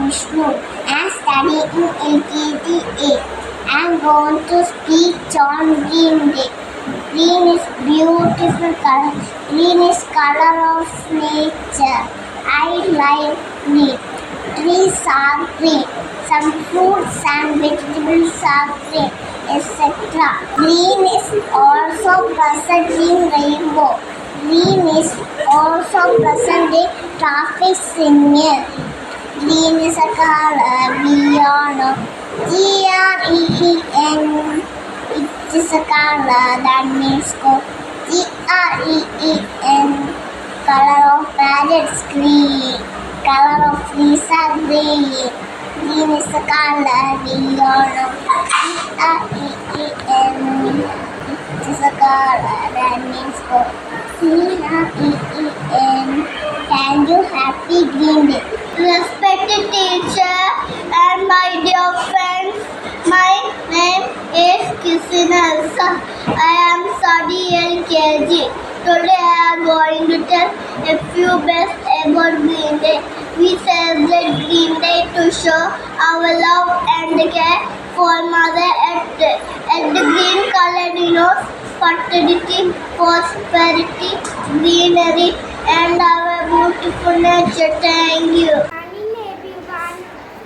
Vishnu. I am studying LKG 8. I am going to speak on Green Day. Green is beautiful color. Green is color of nature. I like green. Trees are green. Some fruits and vegetables are green, etc. Green is also present in rainbow. Green is also present in traffic signal. Green is a color we all know. Green. It is a color that means go. Green. Color of parrots green. Color of trees are green. Green is a color we all know. Green. It is a color that means go. Green. Thank you. Happy Green Day. Respected teacher and my dear friends, my name is Kisinalsa. I am studying LKG. Today I am going to tell a few best about Green Day. We celebrate Green Day to show our love and care for Mother Earth. And the green color denotes fertility, prosperity, greenery, and our beautiful nature. Thank you. Morning everyone,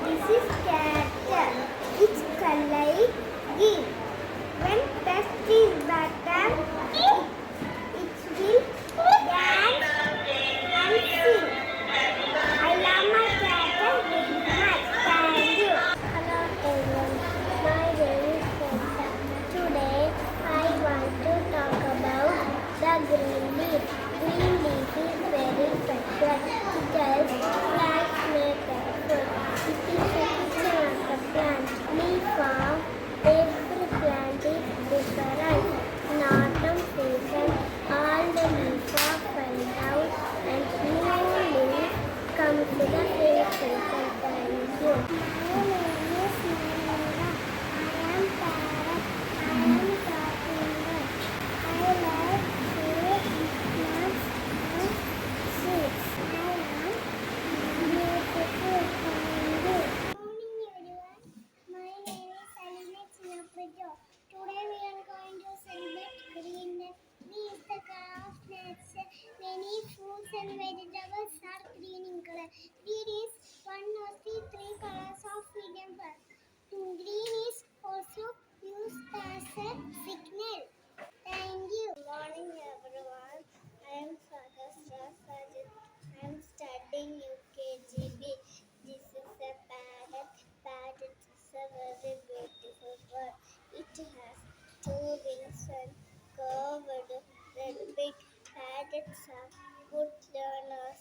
this is character. Its color is green. When pest is button, it will dance and sing. I love my character very much. Thank you. Hello everyone, my name is Teresa. Today I want to talk about the green leaf. Green leaf is very special. It helps plants make their food. It is a picture of the plant. Leaf of every plant is different. In autumn season, all the leaves are fell down and new leaves come to the face season. Thank you. My name is Nanda. I am parrot. I am talking bird. I like fruits, nuts, and seeds. I am beautiful. Thank you. Good morning everyone. My name is Salina Chinaprajo. Today we are going to celebrate Green Day. Green is the color of nature. Many fruits and vegetables are green in color. Green is one of the three colors of freedom flag. Green is also used as a signal. Thank you. Good morning everyone. I am Sahasra Sajid. I am studying UKGB. This is a parrot. Parrot is a very beautiful bird. It has two wings and curved red beak. Parrots are good learners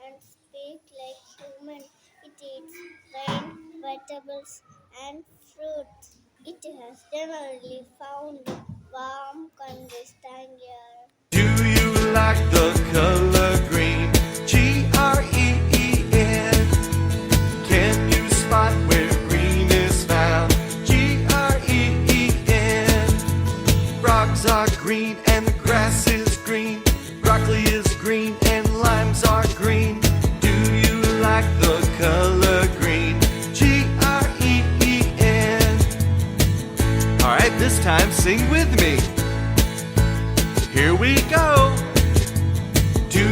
and speak like humans. It eats grain, vegetables, and fruits. It has generally found warm countries. Thank you. Do you like the color green? Green. Can you spot where green is found? Green. Frogs are green and the grass is green. Broccoli is green and limes are green. Do you like the color green? Green. Alright, this time sing with me. Here we go. Do